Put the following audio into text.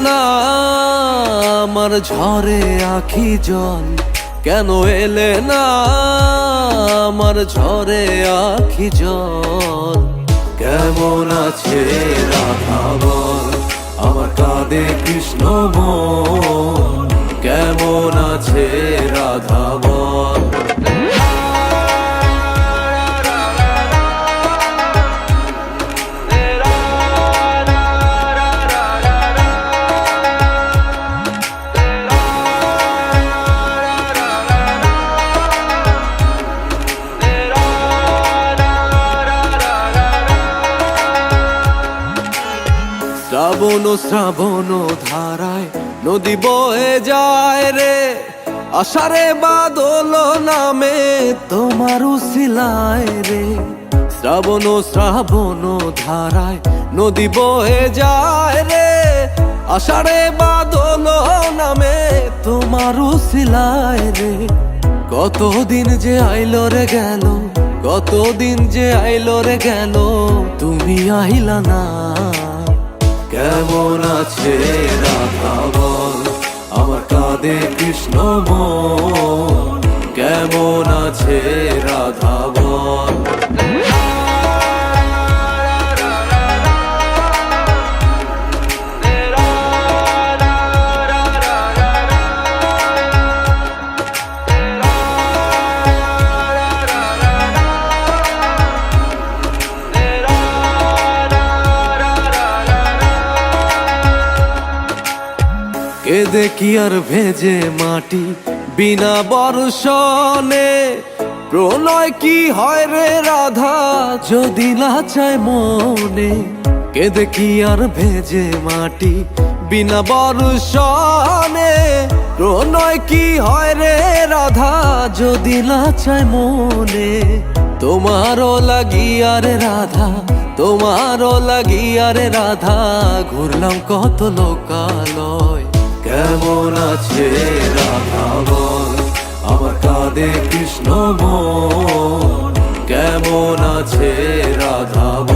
না আমার ঝরে আখি জল, কেন এলে না আমার ঝরে আখি জল। কেমন আছে রাধা বল, আমার কাঁদে কৃষ্ণ মন, কেমন আছে রাধা বল। শ্রাবণ শ্রাবণ ধারায় নদী বয়ে যায় রে, আষাঢ়ে বাদল নামে তোমার উসিলায় রে। শ্রাবণ শ্রাবণ ধারায় নদী বয়ে যায় রে, আষাঢ়ে বাদল নামে তোমার উসিলায় রে। কতদিন যে আইলো রে গেল, কতদিন যে আইলো রে গেল, তুমি আইলা না। কেমন আছে রাধা বল, আমার কাঁদে কৃষ্ণ মন, কেমন আছে রাধা বল। কেঁদে কি আর ভেজে মাটি বিনা বর্ষণে, প্রণয় কি হয় রে রাধা যদি লাচায় মনে। কেঁদে কি আর ভেজে মাটি বিনা বর্ষণে, প্রণয় কি হয় রে রাধা যদি লাচায় মনে। তোমারও লাগিয়া রে রাধা, তোমারও লাগিয়া রে রাধা, ঘুরলাম কত লোকালয়। কেমন আছে রাধা বল, আমার কাঁদে কৃষ্ণ মন, কেমন আছে রাধা বল।